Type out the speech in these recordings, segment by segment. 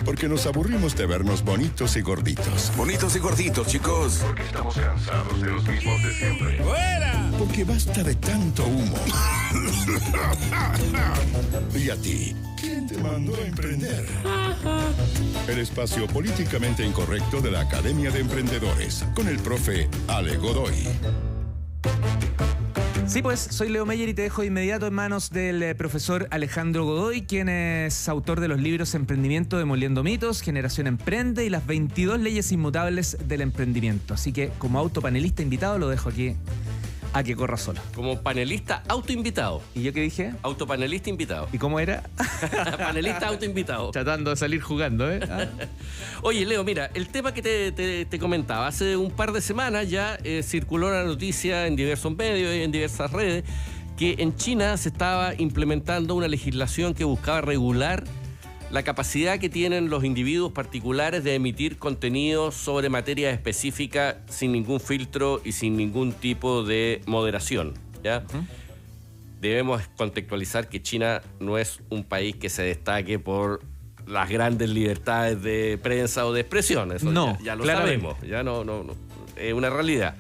Porque nos aburrimos de vernos bonitos y gorditos. Bonitos y gorditos, chicos. Porque estamos cansados de los mismos de siempre. ¡Fuera! Porque basta de tanto humo. ¿Y a ti? ¿Quién te mandó a emprender? El espacio políticamente incorrecto de la Academia de Emprendedores. Con el profe Ale Godoy. Sí, pues soy Leo Meyer y te dejo de inmediato en manos del profesor Alejandro Godoy, quien es autor de los libros Emprendimiento Demoliendo Mitos, Generación Emprende y las 22 leyes inmutables del emprendimiento. Así que como autopanelista invitado lo dejo aquí a que corra solo. Como panelista autoinvitado. ¿Y yo qué dije? Autopanelista invitado. ¿Y cómo era? Panelista autoinvitado. Tratando de salir jugando, ¿eh? Oye, Leo, mira, el tema que te comentaba, hace un par de semanas ya circuló la noticia en diversos medios y en diversas redes que en China se estaba implementando una legislación que buscaba regular la capacidad que tienen los individuos particulares de emitir contenidos sobre materias específicas sin ningún filtro y sin ningún tipo de moderación, ¿ya? Debemos contextualizar que China no es un país que se destaque por las grandes libertades de prensa o de expresión. Eso no, ya lo claramente sabemos, ya no, es una realidad.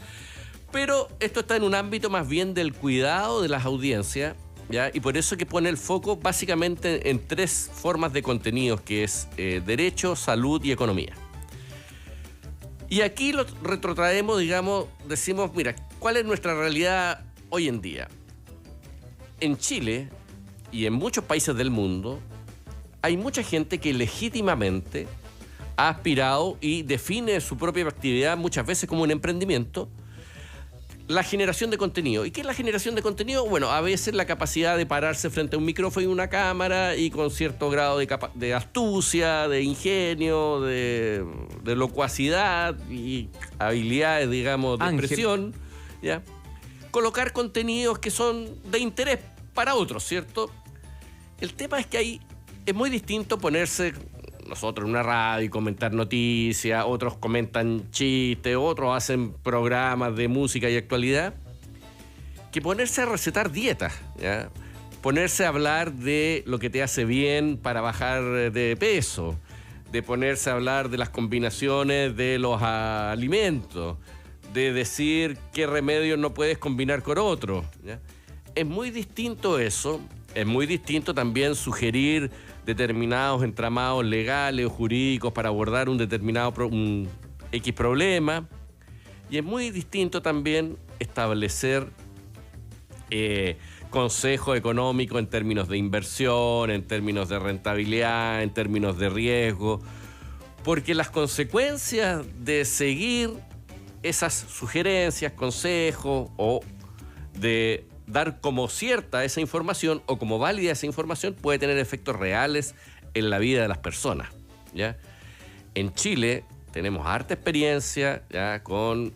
Pero esto está en un ámbito más bien del cuidado de las audiencias, ¿ya? Y por eso que pone el foco básicamente en tres formas de contenidos, que es derecho, salud y economía. Y aquí lo retrotraemos, digamos, decimos, mira, ¿cuál es nuestra realidad hoy en día? En Chile y en muchos países del mundo hay mucha gente que legítimamente ha aspirado y define su propia actividad muchas veces como un emprendimiento, la generación de contenido. ¿Y qué es la generación de contenido? Bueno, a veces la capacidad de pararse frente a un micrófono y una cámara y con cierto grado de astucia, de ingenio, de locuacidad y habilidades, digamos, de expresión, ¿ya? Colocar contenidos que son de interés para otros, ¿cierto? El tema es que ahí es muy distinto ponerse nosotros en una radio y comentar noticias, otros comentan chistes, otros hacen programas de música y actualidad, que ponerse a recetar dietas, ¿ya? Ponerse a hablar de lo que te hace bien para bajar de peso, de ponerse a hablar de las combinaciones de los alimentos, de decir qué remedios no puedes combinar con otros, ¿ya? Es muy distinto eso, es muy distinto también sugerir determinados entramados legales o jurídicos para abordar un determinado X problema, y es muy distinto también establecer consejo económico en términos de inversión, en términos de rentabilidad, en términos de riesgo, porque las consecuencias de seguir esas sugerencias, consejos o de dar como cierta esa información o como válida esa información puede tener efectos reales en la vida de las personas, ¿ya? En Chile tenemos harta experiencia, ¿ya?, con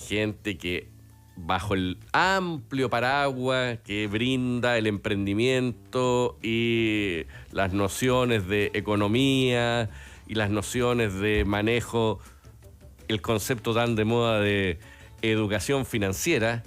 gente que bajo el amplio paraguas que brinda el emprendimiento y las nociones de economía y las nociones de manejo, el concepto tan de moda de educación financiera,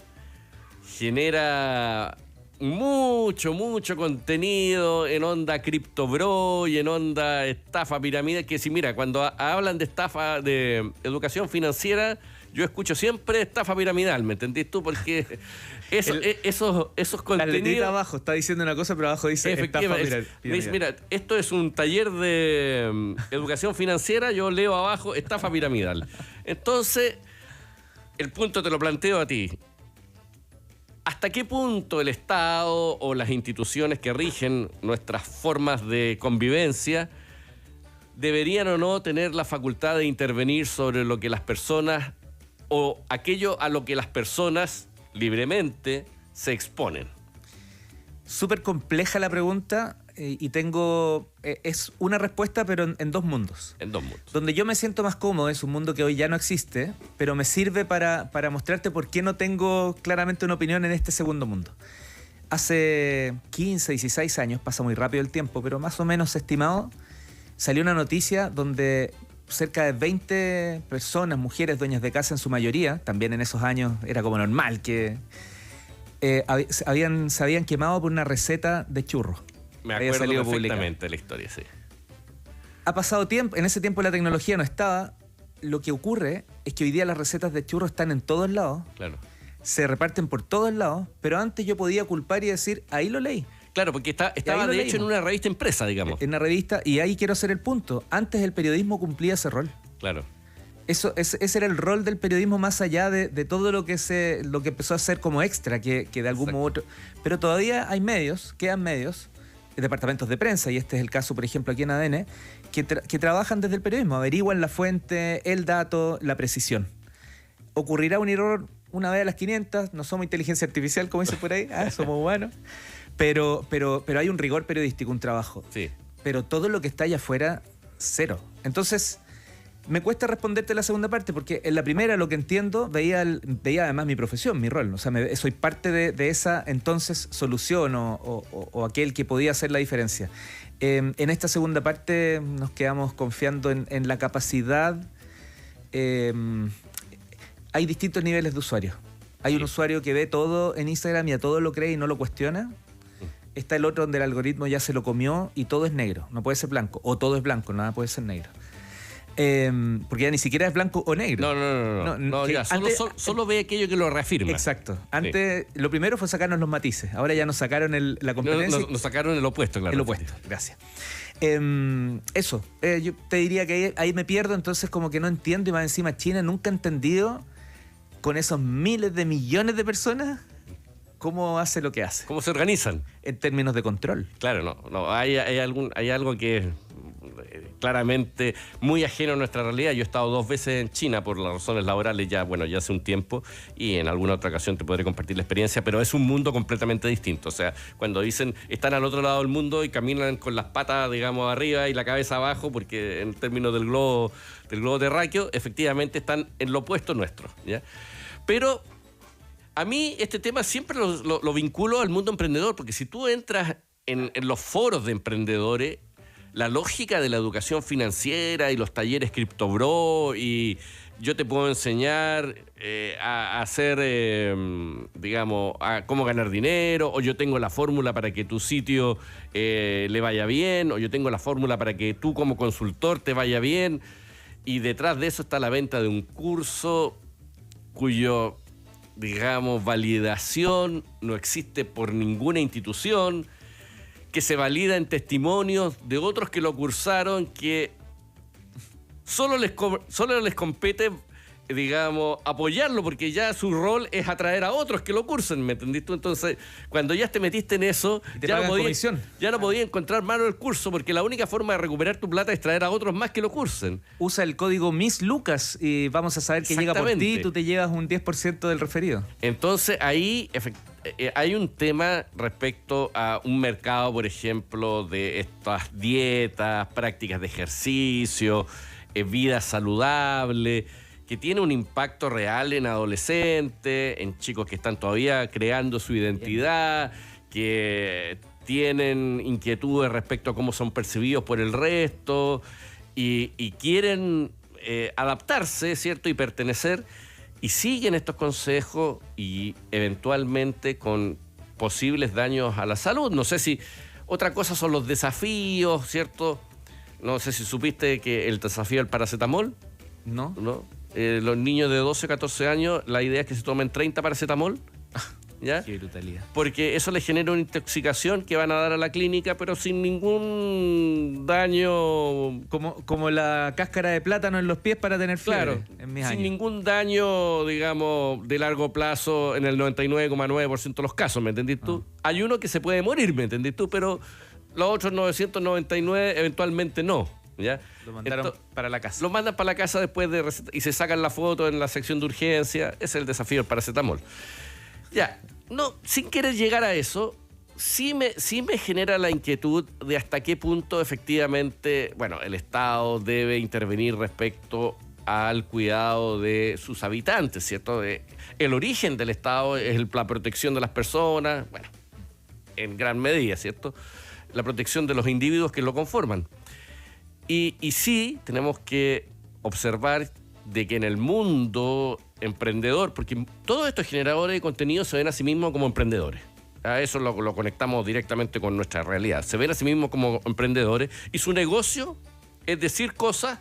genera mucho contenido en onda cripto bro y en onda estafa piramidal, que si mira, cuando hablan de estafa, de educación financiera, yo escucho siempre estafa piramidal, ¿me entendís tú? Porque esos contenidos... La letita abajo está diciendo una cosa, pero abajo dice estafa piramidal. Mira, esto es un taller de educación financiera, yo leo abajo estafa piramidal. Entonces, el punto te lo planteo a ti. ¿Hasta qué punto el Estado o las instituciones que rigen nuestras formas de convivencia deberían o no tener la facultad de intervenir sobre lo que las personas o aquello a lo que las personas libremente se exponen? Súper compleja la pregunta y tengo... es una respuesta, pero en dos mundos. En dos mundos. Donde yo me siento más cómodo es un mundo que hoy ya no existe, pero me sirve para mostrarte por qué no tengo claramente una opinión en este segundo mundo. Hace 15, 16 años, pasa muy rápido el tiempo, pero más o menos estimado, salió una noticia donde cerca de 20 personas, mujeres dueñas de casa en su mayoría, también en esos años era como normal que se habían quemado por una receta de churros. Me acuerdo perfectamente de la historia, sí. Ha pasado tiempo, en ese tiempo la tecnología no estaba. Lo que ocurre es que hoy día las recetas de churros están en todos lados, Claro. se reparten por todos lados, pero antes yo podía culpar y decir, ahí lo leí. Claro, porque estaba ahí lo de hecho en leímos. una revista impresa, digamos. En una revista, y ahí quiero hacer el punto. Antes el periodismo cumplía ese rol. Claro. Ese era el rol del periodismo más allá de todo lo que empezó a ser como extra, que de algún modo u otro. Pero todavía hay medios, quedan medios, departamentos de prensa, y este es el caso, por ejemplo, aquí en ADN, que trabajan desde el periodismo, averiguan la fuente, el dato, la precisión. ¿Ocurrirá un error una vez a las 500? No somos inteligencia artificial, como dice por ahí, somos humanos. Pero hay un rigor periodístico, un trabajo. Sí. Pero todo lo que está allá afuera, cero. Entonces, me cuesta responderte la segunda parte, porque en la primera lo que entiendo, veía además mi profesión, mi rol. O sea, soy parte de esa entonces solución o aquel que podía hacer la diferencia. En esta segunda parte nos quedamos confiando en la capacidad. Hay distintos niveles de usuarios. Hay un usuario que ve todo en Instagram y a todo lo cree y no lo cuestiona. Está el otro donde el algoritmo ya se lo comió y todo es negro, no puede ser blanco. O todo es blanco, nada puede ser negro. Porque ya ni siquiera es blanco o negro. No, ya, solo ve aquello que lo reafirma. Exacto. Antes, lo primero fue sacarnos los matices. Ahora ya nos sacaron la competencia. Nos sacaron el opuesto, claro. El opuesto, gracias. Eso, yo te diría que ahí me pierdo, entonces como que no entiendo, y más encima China nunca ha entendido con esos miles de millones de personas cómo hace lo que hace. ¿Cómo se organizan? En términos de control. Claro, no. Hay algo que es claramente muy ajeno a nuestra realidad. Yo he estado 2 veces en China por las razones laborales ya hace un tiempo, y en alguna otra ocasión te podré compartir la experiencia, pero es un mundo completamente distinto. O sea, cuando dicen están al otro lado del mundo y caminan con las patas, digamos, arriba y la cabeza abajo, porque en términos del globo terráqueo, efectivamente están en lo opuesto nuestro, ¿ya? Pero a mí este tema siempre lo vinculo al mundo emprendedor, porque si tú entras en los foros de emprendedores, la lógica de la educación financiera y los talleres CryptoBro, y yo te puedo enseñar a hacer, digamos, a cómo ganar dinero, o yo tengo la fórmula para que tu sitio le vaya bien, o yo tengo la fórmula para que tú como consultor te vaya bien, y detrás de eso está la venta de un curso cuyo, digamos, validación no existe por ninguna institución, que se valida en testimonios de otros que lo cursaron, que solo les compete, digamos, apoyarlo, porque ya su rol es atraer a otros que lo cursen, ¿me entendiste tú? Entonces, cuando ya te metiste en eso, ya no podía encontrar mano el curso, porque la única forma de recuperar tu plata es traer a otros más que lo cursen. Usa el código Miss Lucas y vamos a saber que llega por ti y tú te llevas un 10% del referido. Entonces, ahí hay un tema respecto a un mercado, por ejemplo, de estas dietas, prácticas de ejercicio, vida saludable, que tiene un impacto real en adolescentes, en chicos que están todavía creando su identidad, que tienen inquietudes respecto a cómo son percibidos por el resto y quieren adaptarse, ¿cierto? Y pertenecer, y siguen estos consejos y eventualmente con posibles daños a la salud. No sé si otra cosa son los desafíos, ¿cierto? No sé si supiste que el desafío del paracetamol. ¿No? Los niños de 12, 14 años, la idea es que se tomen 30 paracetamol. ¿Ya? Qué brutalidad. Porque eso les genera una intoxicación que van a dar a la clínica, pero sin ningún daño. Como la cáscara de plátano en los pies para tener fiebre. Claro, en mis sin años. ningún daño, digamos, de largo plazo en el 99,9% de los casos, ¿me entendiste tú? Hay uno que se puede morir, ¿me entendiste tú? Pero los otros 999 eventualmente no. ¿Ya? Lo mandaron para la casa. Lo mandan para la casa después de y se sacan la foto en la sección de urgencia. Ese es el desafío del paracetamol. Ya, no, sin querer llegar a eso, sí me genera la inquietud de hasta qué punto efectivamente, bueno, el Estado debe intervenir respecto al cuidado de sus habitantes, ¿cierto? El origen del Estado es la protección de las personas, bueno, en gran medida, ¿cierto? La protección de los individuos que lo conforman. Y sí tenemos que observar de que en el mundo emprendedor, porque todos estos generadores de contenido se ven a sí mismos como emprendedores. A eso lo conectamos directamente con nuestra realidad. Se ven a sí mismos como emprendedores y su negocio es decir cosas,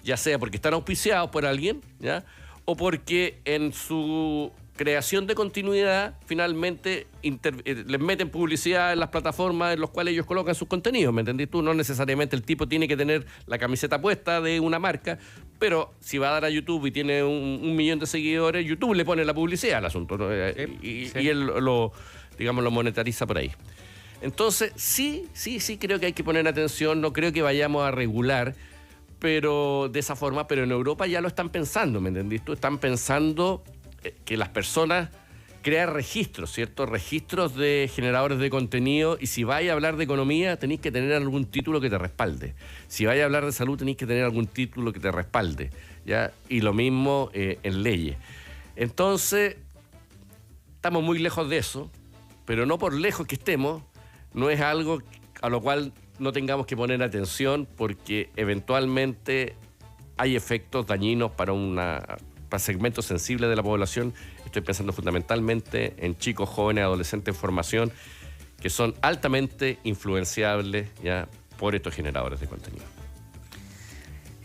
ya sea porque están auspiciados por alguien, ¿ya? O porque en su creación de continuidad finalmente les meten publicidad en las plataformas en las cuales ellos colocan sus contenidos, ¿me entendís tú? No necesariamente el tipo tiene que tener la camiseta puesta de una marca, pero si va a dar a YouTube y tiene un millón de seguidores, YouTube le pone la publicidad al asunto, ¿no? Y él lo monetariza por ahí. Entonces, sí creo que hay que poner atención, no creo que vayamos a regular, pero de esa forma, pero en Europa ya lo están pensando, ¿me entendís tú? Están pensando que las personas crean registros, ¿cierto? Registros de generadores de contenido, y si vais a hablar de economía tenéis que tener algún título que te respalde. Si vais a hablar de salud tenéis que tener algún título que te respalde, ¿ya? Y lo mismo en leyes. Entonces, estamos muy lejos de eso, pero no por lejos que estemos, no es algo a lo cual no tengamos que poner atención, porque eventualmente hay efectos dañinos para segmentos sensibles de la población. Estoy pensando fundamentalmente en chicos, jóvenes, adolescentes en formación, que son altamente influenciables ya por estos generadores de contenido.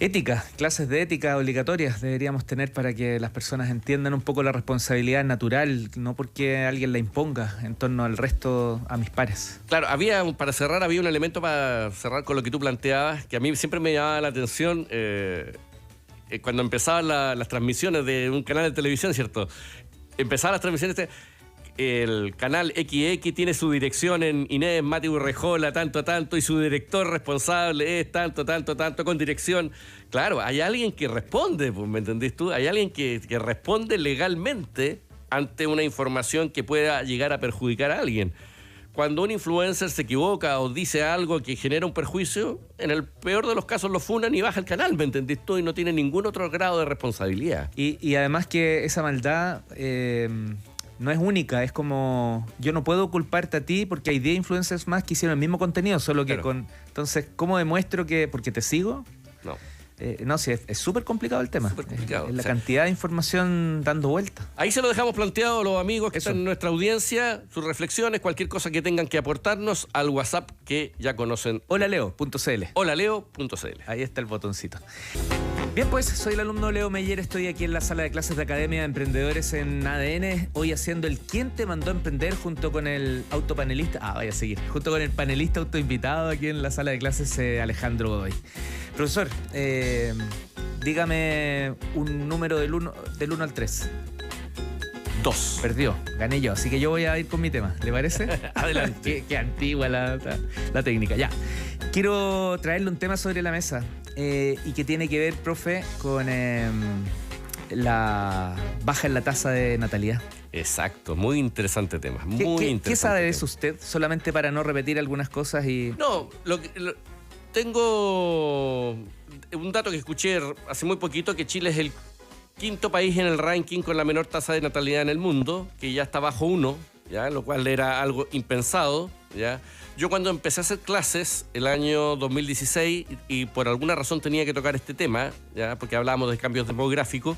Ética, clases de ética obligatorias deberíamos tener para que las personas entiendan un poco la responsabilidad natural, no porque alguien la imponga en torno al resto, a mis pares. Claro, había un elemento para cerrar con lo que tú planteabas, que a mí siempre me llamaba la atención cuando empezaban las transmisiones de un canal de televisión, ¿cierto? Empezaban las transmisiones, el canal XX tiene su dirección en Inés Mati Urrejola, tanto a tanto, y su director responsable es tanto, con dirección. Claro, hay alguien que responde, pues, ¿me entendés tú? Hay alguien que responde legalmente ante una información que pueda llegar a perjudicar a alguien. Cuando un influencer se equivoca o dice algo que genera un perjuicio, en el peor de los casos lo funan y baja el canal, ¿me entendés tú? Y no tiene ningún otro grado de responsabilidad. Y además que esa maldad no es única, es como, yo no puedo culparte a ti porque hay 10 influencers más que hicieron el mismo contenido, solo que claro. Entonces, ¿cómo demuestro que porque te sigo? No. No, sí, es súper complicado el tema. Súper complicado. Es la cantidad de información dando vuelta. Ahí se lo dejamos planteado a los amigos que están en nuestra audiencia, sus reflexiones, cualquier cosa que tengan que aportarnos al WhatsApp que ya conocen. Holaleo.cl. Holaleo.cl. Ahí está el botoncito. Bien, pues soy el alumno Leo Meyer, estoy aquí en la sala de clases de Academia de Emprendedores en ADN, hoy haciendo el ¿Quién te mandó a emprender? Junto con el autopanelista, vaya a seguir, junto con el panelista autoinvitado aquí en la sala de clases, Alejandro Godoy. Profesor, dígame un número del 1 al 3. 2. Perdió, gané yo, así que yo voy a ir con mi tema, ¿le parece? Adelante. Qué antigua la técnica, ya. Quiero traerle un tema sobre la mesa y que tiene que ver, profe, con la baja en la tasa de natalidad. Exacto, muy interesante tema. Muy interesante. ¿Qué sabe de eso usted? Solamente para no repetir algunas cosas y... No, tengo un dato que escuché hace muy poquito, que Chile es el 5º país en el ranking con la menor tasa de natalidad en el mundo, que ya está bajo 1, ¿ya? Lo cual era algo impensado, ¿ya? Yo cuando empecé a hacer clases el año 2016 y por alguna razón tenía que tocar este tema, ¿ya? Porque hablábamos de cambios demográficos,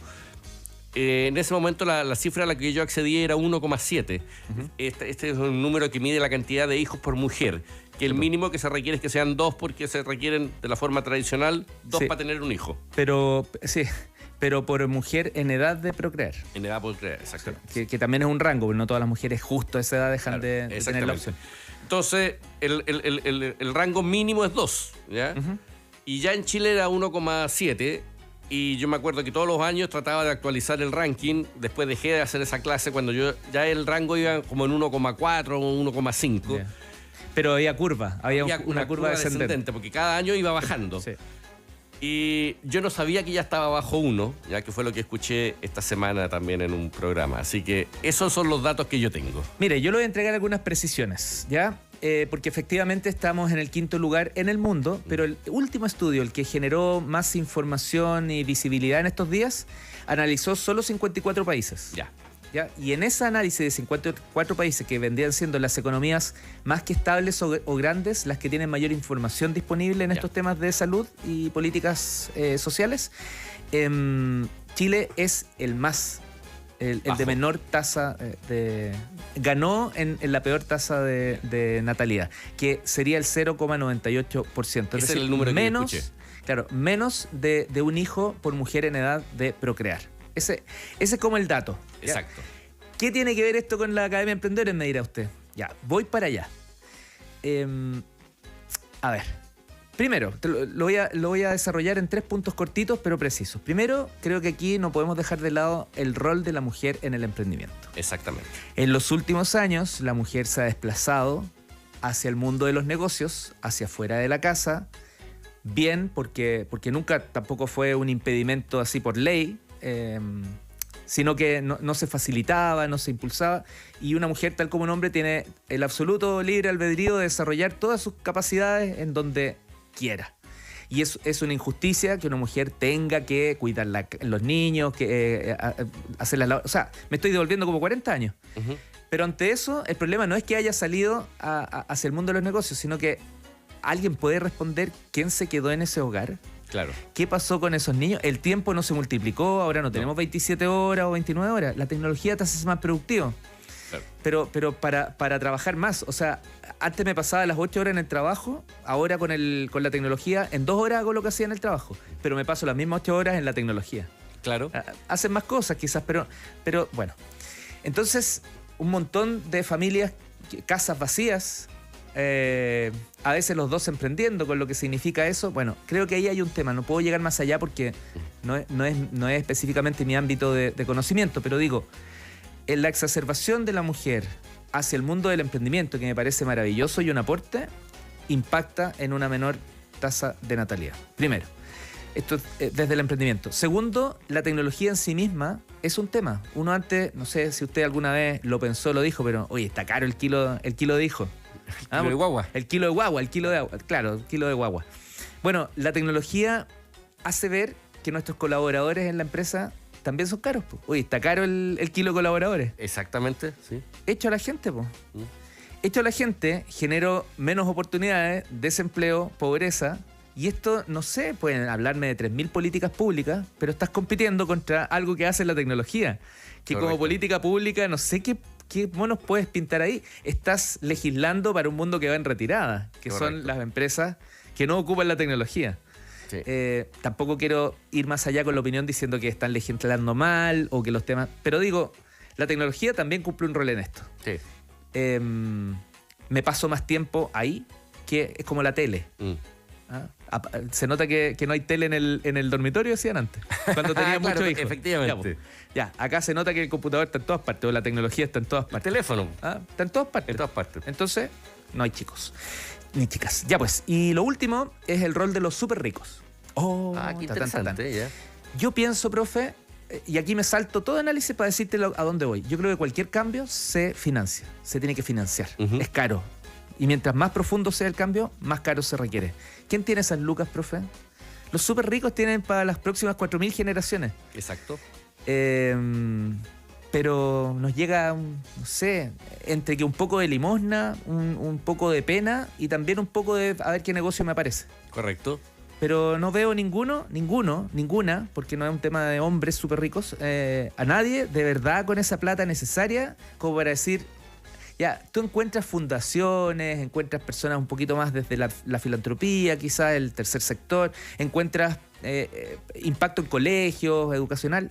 en ese momento la cifra a la que yo accedí era 1,7. Uh-huh. Este es un número que mide la cantidad de hijos por mujer, que el mínimo que se requiere es que sean 2, porque se requieren de la forma tradicional 2 para tener un hijo. Pero por mujer en edad de procrear. En edad de procrear, exactamente. Que también es un rango, porque no todas las mujeres justo a esa edad dejan de tener la opción. Entonces, el rango mínimo es 2, ¿ya? Uh-huh. Y ya en Chile era 1,7, y yo me acuerdo que todos los años trataba de actualizar el ranking. Después dejé de hacer esa clase cuando ya el rango iba como en 1,4 o 1,5. Yeah. Pero había curva, había una curva descendente, porque cada año iba bajando. Sí. Y yo no sabía que ya estaba bajo 1, ya que fue lo que escuché esta semana también en un programa. Así que esos son los datos que yo tengo. Mire, yo le voy a entregar algunas precisiones, ¿ya? Porque efectivamente estamos en el 5º lugar en el mundo, pero el último estudio, el que generó más información y visibilidad en estos días, analizó solo 54 países. Ya. Y en ese análisis de 54 países que vendrían siendo las economías más que estables o grandes, las que tienen mayor información disponible en estos temas de salud y políticas sociales, Chile es el más El Bajo. de menor tasa ganó en la peor tasa de natalidad, que sería el 0,98%. Ese era el número que menos, escuché. claro, menos de un hijo por mujer en edad de procrear. Ese es como el dato. ¿ya? Exacto. ¿Qué tiene que ver esto con la Academia de Emprendedores? Me dirá usted. Ya, voy para allá. A ver. Primero, lo voy a desarrollar en 3 puntos cortitos pero precisos. Primero, creo que aquí no podemos dejar de lado el rol de la mujer en el emprendimiento. Exactamente. En los últimos años, la mujer se ha desplazado hacia el mundo de los negocios, hacia afuera de la casa, bien porque nunca tampoco fue un impedimento así por ley, sino que no se facilitaba, no se impulsaba, y una mujer, tal como un hombre, tiene el absoluto libre albedrío de desarrollar todas sus capacidades en donde quiera. Y es una injusticia que una mujer tenga que cuidar los niños, que hacer las labores. O sea, me estoy devolviendo como 40 años. Ujú. Pero ante eso, el problema no es que haya salido hacia el mundo de los negocios, sino que alguien puede responder quién se quedó en ese hogar. Claro. ¿Qué pasó con esos niños? El tiempo no se multiplicó, ahora no tenemos 27 horas o 29 horas. La tecnología te hace más productivo. Claro. Pero para trabajar más. O sea, antes me pasaba las 8 horas en el trabajo, ahora con la tecnología, en 2 horas hago lo que hacía en el trabajo. Pero me paso las mismas 8 horas en la tecnología. Claro. Hacen más cosas quizás, pero bueno. Entonces, un montón de familias, casas vacías, a veces los dos emprendiendo, con lo que significa eso. Bueno, creo que ahí hay un tema, no puedo llegar más allá porque no es específicamente mi ámbito de conocimiento, pero digo, en la exacerbación de la mujer hacia el mundo del emprendimiento, que me parece maravilloso y un aporte, impacta en una menor tasa de natalidad. Primero, esto desde el emprendimiento. Segundo, la tecnología en sí misma es un tema. Uno antes, no sé si usted alguna vez lo pensó, lo dijo, pero oye, está caro el kilo de hijo. El kilo de guagua. El kilo de guagua, el kilo de agua. Claro, el kilo de guagua. Bueno, la tecnología hace ver que nuestros colaboradores en la empresa también son caros. Po. Oye, está caro el kilo de colaboradores. Exactamente, sí. Echo a la gente, po. Echo a la gente, genero menos oportunidades, desempleo, pobreza. Y esto, no sé, pueden hablarme de 3.000 políticas públicas, pero estás compitiendo contra algo que hace la tecnología. Que Correcto. como política pública, no sé qué monos puedes pintar ahí. Estás legislando para un mundo que va en retirada, que Correcto. son las empresas que no ocupan la tecnología. Sí. Tampoco quiero ir más allá con la opinión diciendo que están legislando mal o que los temas... Pero digo, la tecnología también cumple un rol en esto. Sí. Me paso más tiempo ahí, que es como la tele. ¿Ah? Se nota que no hay tele en el dormitorio, decían antes, cuando tenía Claro, muchos hijos. efectivamente. Ya, acá se nota que el computador está en todas partes, o la tecnología está en todas El partes. teléfono. ¿Ah? Está en todas partes. En todas partes. Entonces, no hay chicos ni chicas. Ya pues, y lo último es el rol de los súper ricos. Oh, Qué ta, tan, ta, tan. interesante, ya. Yo pienso, profe, y aquí me salto todo análisis para decirte a dónde voy. Yo creo que cualquier cambio se financia, se tiene que financiar. Ujú. Es caro. Y mientras más profundo sea el cambio, más caro se requiere. ¿Quién tiene esas lucas, profe? Los súper ricos tienen para las próximas 4.000 generaciones. Exacto. Pero nos llega, no sé, entre que un poco de limosna, un poco de pena y también un poco de a ver qué negocio me aparece. Correcto. Pero no veo ninguna, porque no es un tema de hombres súper ricos, a nadie de verdad con esa plata necesaria como para decir, ya, tú encuentras fundaciones, encuentras personas un poquito más desde la filantropía, quizás el tercer sector, encuentras impacto en colegios, educacional,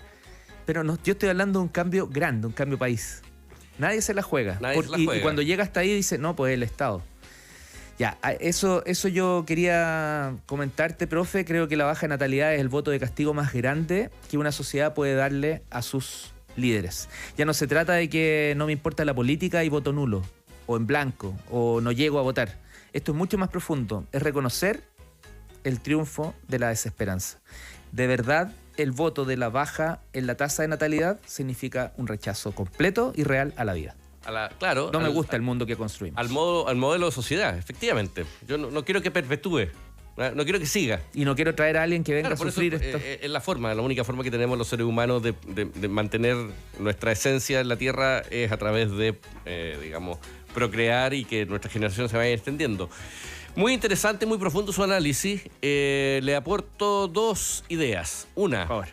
pero no, yo estoy hablando de un cambio grande, un cambio país. Nadie se la juega. Nadie se la juega. Y cuando llega hasta ahí dice, no, pues el Estado. Ya, eso yo quería comentarte, profe. Creo que la baja natalidad es el voto de castigo más grande que una sociedad puede darle a sus líderes. Ya no se trata de que no me importa la política y voto nulo, o en blanco, o no llego a votar. Esto es mucho más profundo. Es reconocer el triunfo de la desesperanza. De verdad, el voto de la baja en la tasa de natalidad significa un rechazo completo y real a la vida. Claro. No me gusta el mundo que construimos. Al modelo de sociedad, efectivamente. Yo no quiero que perpetúe. No quiero que siga. Y no quiero traer a alguien que venga Claro, a sufrir eso, esto. es la única forma que tenemos los seres humanos de mantener nuestra esencia en la Tierra es a través de, digamos, procrear y que nuestra generación se vaya extendiendo. Muy interesante, muy profundo su análisis. Le aporto 2 ideas. Una, Por favor.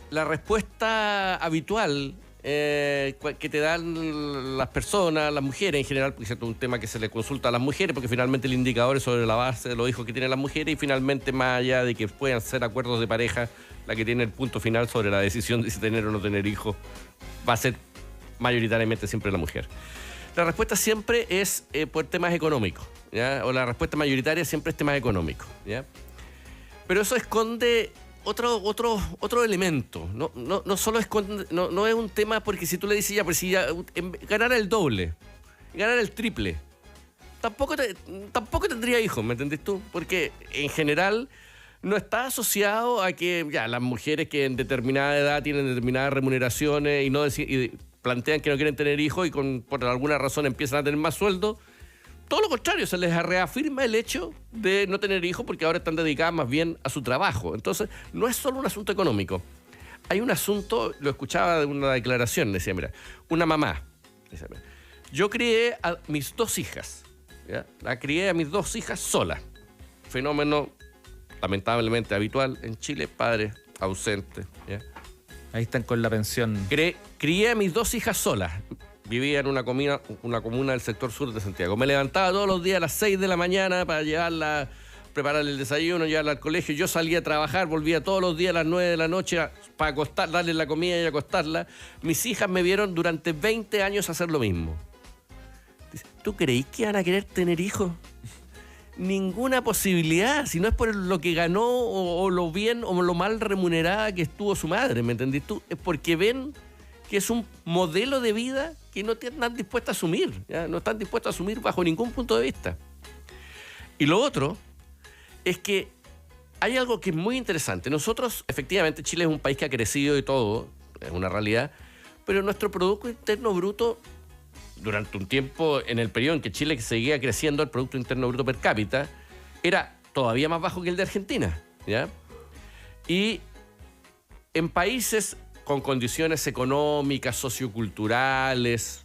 la respuesta habitual que te dan las personas, las mujeres en general, porque es un tema que se le consulta a las mujeres, porque finalmente el indicador es sobre la base de los hijos que tienen las mujeres y finalmente, más allá de que puedan ser acuerdos de pareja, la que tiene el punto final sobre la decisión de si tener o no tener hijos va a ser mayoritariamente siempre la mujer. La respuesta siempre es por temas económicos, ¿ya? O la respuesta mayoritaria siempre es temas económicos, ¿ya? Pero eso esconde otro elemento. No solo esconde, no es un tema porque si tú le dices pues si ya ganar el doble, ganar el triple, tampoco tendría hijos, ¿me entendés tú? Porque en general no está asociado a que ya las mujeres que en determinada edad tienen determinadas remuneraciones y plantean que no quieren tener hijos y por alguna razón empiezan a tener más sueldo. Todo lo contrario, se les reafirma el hecho de no tener hijos porque ahora están dedicadas más bien a su trabajo. Entonces, no es solo un asunto económico. Hay un asunto, lo escuchaba de una declaración, decía, mira, una mamá, decía, mira, yo crié a mis 2 hijas, ¿ya? La crié a mis 2 hijas sola. Fenómeno lamentablemente habitual en Chile, padres ausentes, ¿ya? Ahí están con la pensión. Crié a mis 2 hijas solas. Vivía en una comuna del sector sur de Santiago. Me levantaba todos los días a las 6 de la mañana para llevarla, prepararle el desayuno, llevarla al colegio. Yo salía a trabajar, volvía todos los días a las 9 de la noche para darle la comida y acostarla. Mis hijas me vieron durante 20 años hacer lo mismo. ¿Tú creí que iban a querer tener hijos? Ninguna posibilidad, si no es por lo que ganó o lo bien o lo mal remunerada que estuvo su madre, ¿me entendiste tú? Es porque ven que es un modelo de vida que no están dispuestos a asumir, ¿ya? No están dispuestos a asumir bajo ningún punto de vista. Y lo otro es que hay algo que es muy interesante. Nosotros, efectivamente, Chile es un país que ha crecido y todo, es una realidad, pero nuestro Producto Interno Bruto, durante un tiempo, en el periodo en que Chile seguía creciendo, el Producto Interno Bruto per cápita era todavía más bajo que el de Argentina, ¿ya? Y en países con condiciones económicas, socioculturales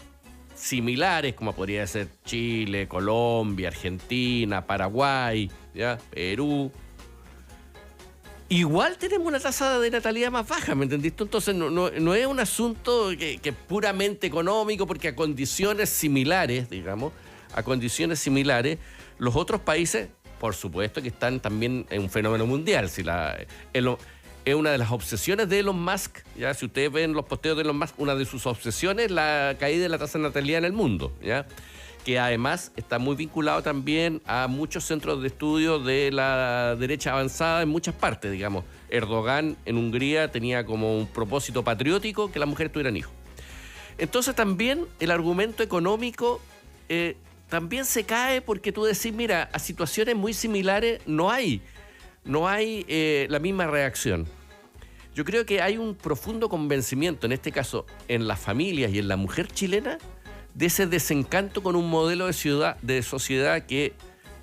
similares, como podría ser Chile, Colombia, Argentina, Paraguay, ¿ya? Perú, igual tenemos una tasa de natalidad más baja, ¿me entendiste? Entonces no es un asunto que es puramente económico, porque a condiciones similares, los otros países, por supuesto que están también en un fenómeno mundial. Es una de las obsesiones de Elon Musk, ¿ya? Si ustedes ven los posteos de Elon Musk, una de sus obsesiones es la caída de la tasa de natalidad en el mundo, ¿ya? Que además está muy vinculado también a muchos centros de estudio de la derecha avanzada en muchas partes, digamos. Erdogan en Hungría tenía como un propósito patriótico que las mujeres tuvieran hijos. Entonces también el argumento económico también se cae porque tú decís, mira, a situaciones muy similares no hay la misma reacción. Yo creo que hay un profundo convencimiento, en este caso en las familias y en la mujer chilena, de ese desencanto con un modelo de sociedad que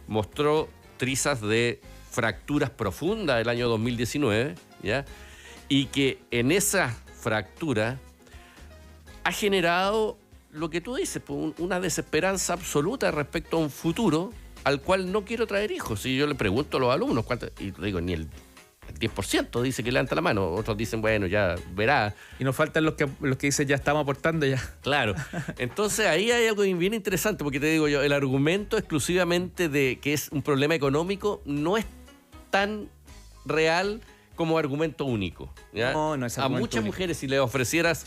mostró trizas de fracturas profundas el año 2019, ¿ya? Y que en esa fractura ha generado lo que tú dices, una desesperanza absoluta respecto a un futuro al cual no quiero traer hijos. Si yo le pregunto a los alumnos, y digo, ni el 10% dice que levanta la mano, otros dicen, bueno, ya verá. Y nos faltan los que dicen, ya estamos aportando ya. Claro. Entonces ahí hay algo bien interesante, porque te digo yo, el argumento exclusivamente de que es un problema económico no es tan real como argumento único, ¿ya? No es argumento a muchas único. Mujeres, si les ofrecieras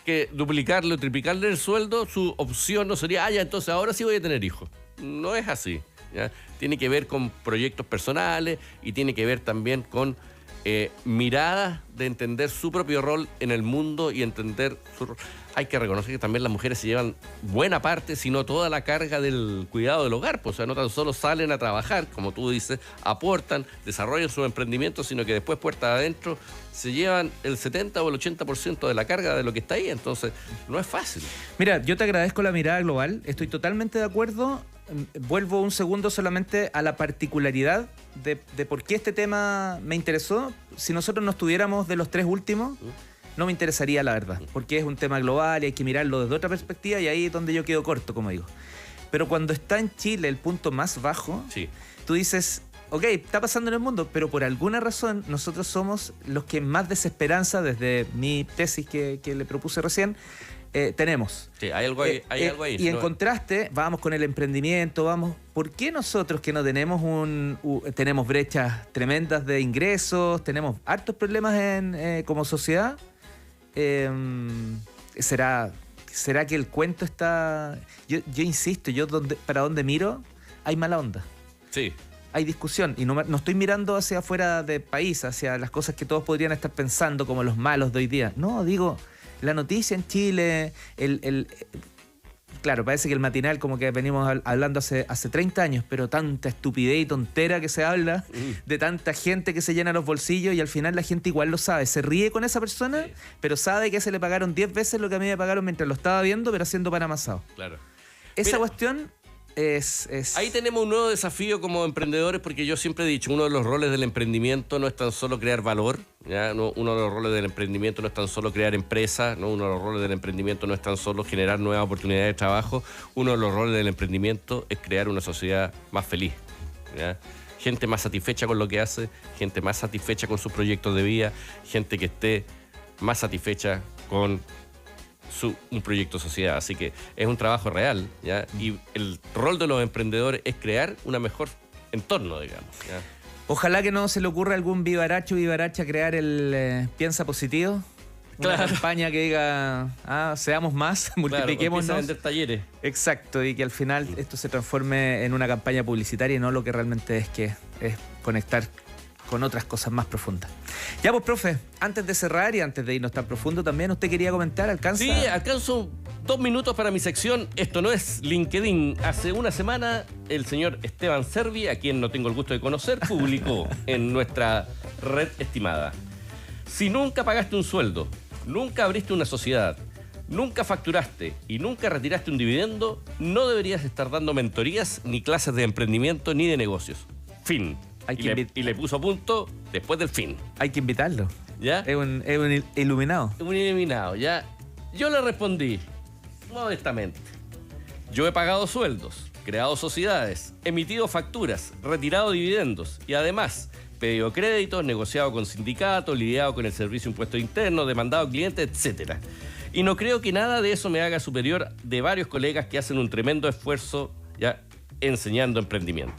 que duplicarle o triplicarle el sueldo, su opción no sería, ya, entonces ahora sí voy a tener hijos. No es así, ¿ya? Tiene que ver con proyectos personales y tiene que ver también con miradas de entender su propio rol en el mundo y entender su rol. Hay que reconocer que también las mujeres se llevan buena parte, si no toda la carga del cuidado del hogar. Pues, o sea, no tan solo salen a trabajar, como tú dices, aportan, desarrollan sus emprendimientos, sino que después, puertas adentro, se llevan el 70 o el 80% de la carga de lo que está ahí. Entonces, no es fácil. Mira, yo te agradezco la mirada global. Estoy totalmente de acuerdo. Vuelvo un segundo solamente a la particularidad de por qué este tema me interesó. Si nosotros no estuviéramos de los 3 últimos, no me interesaría, la verdad, porque es un tema global y hay que mirarlo desde otra perspectiva, y ahí es donde yo quedo corto, como digo. Pero cuando está en Chile el punto más bajo, tú dices, ok, está pasando en el mundo, pero por alguna razón nosotros somos los que más desesperanza, desde mi tesis que le propuse recién, tenemos. Sí, hay algo ahí. Y en contraste, vamos con el emprendimiento, ¿por qué nosotros que no tenemos tenemos brechas tremendas de ingresos, tenemos hartos problemas como sociedad? ¿Será que el cuento está...? Yo insisto, para donde miro, hay mala onda. Sí. Hay discusión, y no estoy mirando hacia afuera del país, hacia las cosas que todos podrían estar pensando como los malos de hoy día. No, digo, la noticia en Chile, claro, parece que el matinal como que venimos hablando hace 30 años, pero tanta estupidez y tontera que se habla, de tanta gente que se llena los bolsillos y al final la gente igual lo sabe. Se ríe con esa persona, sí, pero sabe que se le pagaron 10 veces lo que a mí me pagaron mientras lo estaba viendo, pero haciendo pan amasado. Claro. Esa cuestión... Ahí tenemos un nuevo desafío como emprendedores, porque yo siempre he dicho, uno de los roles del emprendimiento no es tan solo crear valor, ¿ya? No, uno de los roles del emprendimiento no es tan solo crear empresas, ¿no? Uno de los roles del emprendimiento no es tan solo generar nuevas oportunidades de trabajo, uno de los roles del emprendimiento es crear una sociedad más feliz, ¿ya? Gente más satisfecha con lo que hace, gente más satisfecha con sus proyectos de vida, gente que esté más satisfecha con un proyecto de sociedad. Así que es un trabajo real, ¿ya? Y el rol de los emprendedores es crear una mejor entorno, digamos, ¿ya? Ojalá que no se le ocurra a algún vivaracha crear el Piensa Positivo. Claro. Una campaña que diga, seamos más, multipliquémonos. Claro, a vender talleres. Exacto, y que al final esto se transforme en una campaña publicitaria y no lo que realmente es conectar con otras cosas más profundas. Ya pues, profe, antes de cerrar y antes de irnos tan profundo también, ¿usted quería comentar? ¿Alcanza? Sí, alcanzo 2 minutos para mi sección. Esto no es LinkedIn. Hace una semana el señor Esteban Servi, a quien no tengo el gusto de conocer, publicó en nuestra red estimada: si nunca pagaste un sueldo, nunca abriste una sociedad, nunca facturaste y nunca retiraste un dividendo, no deberías estar dando mentorías, ni clases de emprendimiento, ni de negocios. Fin. Y le puso punto después del fin. Hay que invitarlo. ¿Ya? Es un iluminado. Un iluminado, ¿ya? Yo le respondí modestamente: yo he pagado sueldos, creado sociedades, emitido facturas, retirado dividendos y además pedido créditos, negociado con sindicatos, lidiado con el servicio de impuestos internos, demandado clientes, etc. Y no creo que nada de eso me haga superior de varios colegas que hacen un tremendo esfuerzo, ya, enseñando emprendimiento.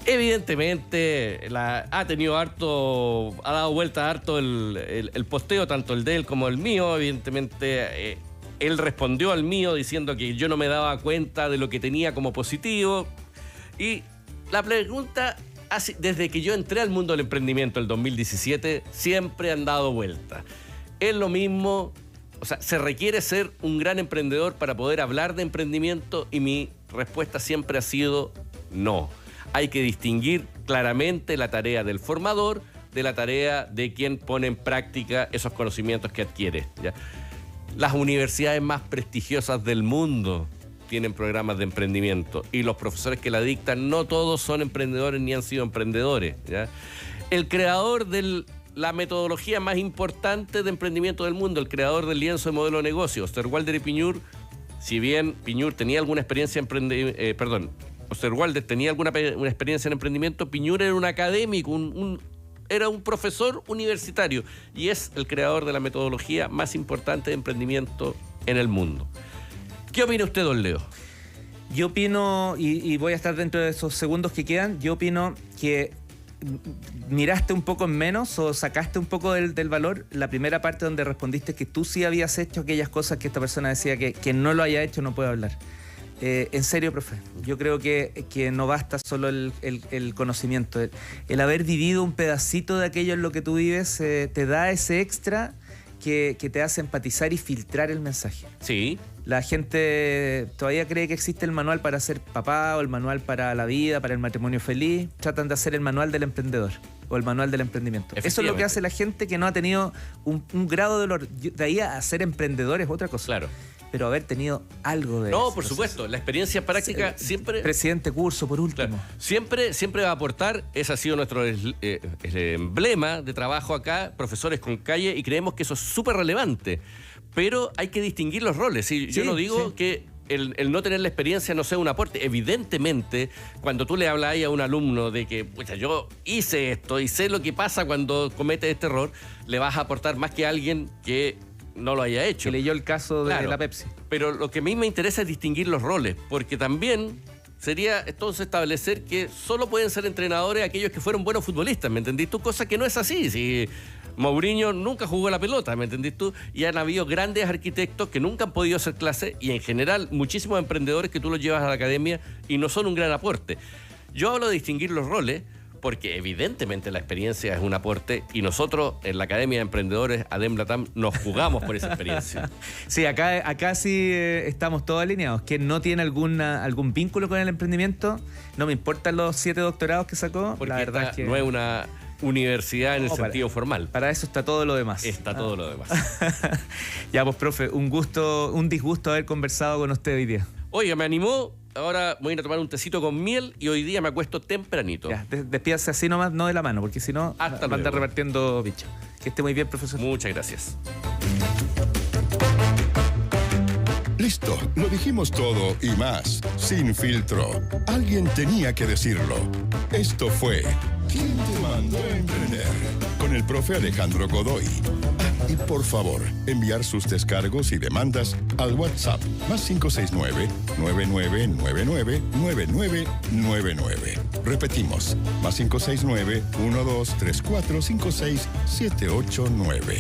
Evidentemente ha dado vuelta harto el posteo, tanto el de él como el mío. Evidentemente él respondió al mío diciendo que yo no me daba cuenta de lo que tenía como positivo. Y la pregunta, desde que yo entré al mundo del emprendimiento el 2017, siempre han dado vuelta. Es lo mismo, o sea, se requiere ser un gran emprendedor para poder hablar de emprendimiento, y mi respuesta siempre ha sido no. Hay que distinguir claramente la tarea del formador de la tarea de quien pone en práctica esos conocimientos que adquiere, ¿ya? Las universidades más prestigiosas del mundo tienen programas de emprendimiento, y los profesores que la dictan no todos son emprendedores ni han sido emprendedores, ¿ya? El creador de la metodología más importante de emprendimiento del mundo, el creador del lienzo de modelo de negocio, Osterwalder y Piñur, si bien Piñur tenía alguna experiencia Osterwalder tenía una experiencia en emprendimiento, Piñur era un académico, era un profesor universitario, y es el creador de la metodología más importante de emprendimiento en el mundo. ¿Qué opina usted, don Leo? Yo opino, y voy a estar dentro de esos segundos que quedan, yo opino que miraste un poco en menos o sacaste un poco del valor la primera parte donde respondiste que tú sí habías hecho aquellas cosas que esta persona decía que no lo haya hecho, no puede hablar. En serio, profe, yo creo que no basta solo el conocimiento. El haber vivido un pedacito de aquello en lo que tú vives te da ese extra que te hace empatizar y filtrar el mensaje. Sí. La gente todavía cree que existe el manual para ser papá, o el manual para la vida, para el matrimonio feliz. Tratan de hacer el manual del emprendedor o el manual del emprendimiento. Eso es lo que hace la gente que no ha tenido un grado de dolor. De ahí a ser emprendedor es otra cosa. Claro. Pero haber tenido algo de... No, por supuesto, la experiencia práctica siempre... Presidente curso, por último. Claro, siempre va a aportar. Ese ha sido nuestro emblema de trabajo acá, profesores con calle, y creemos que eso es súper relevante. Pero hay que distinguir los roles. ¿Sí? Yo no digo que el no tener la experiencia no sea un aporte. Evidentemente, cuando tú le hablas ahí a un alumno de que, pucha, yo hice esto y sé lo que pasa cuando comete este error, le vas a aportar más que a alguien que no lo haya hecho. Que leyó el caso de Claro. la Pepsi. Pero lo que a mí me interesa es distinguir los roles, porque también sería entonces establecer que solo pueden ser entrenadores aquellos que fueron buenos futbolistas, ¿me entendís tú? Cosa que no es así. Si Mourinho nunca jugó la pelota, ¿me entendís tú? Y han habido grandes arquitectos que nunca han podido hacer clase y en general muchísimos emprendedores que tú los llevas a la academia y no son un gran aporte. Yo hablo de distinguir los roles porque evidentemente la experiencia es un aporte y nosotros en la Academia de Emprendedores ADEM Latam nos jugamos por esa experiencia. Sí, acá sí estamos todos alineados. Quien no tiene algún vínculo con el emprendimiento, no me importan los 7 doctorados que sacó, Porque la verdad esta es que no es una universidad en el No, sentido formal. para eso está todo lo demás. Está todo lo demás. Ya, pues, profe, un disgusto haber conversado con usted hoy día. Oiga, me animó. Ahora voy a ir a tomar un tecito con miel y hoy día me acuesto tempranito. Ya, despídase así nomás, no de la mano, porque si no, va Hasta a andar luego. repartiendo bicho. Que esté muy bien, profesor. Muchas gracias. Listo, lo dijimos todo y más, sin filtro. Alguien tenía que decirlo. Esto fue ¿Quién te mandó a emprender? Con el profe Alejandro Godoy. Ah, y por favor, enviar sus descargos y demandas al WhatsApp +569 9999 9999. Repetimos, +569 123456 789.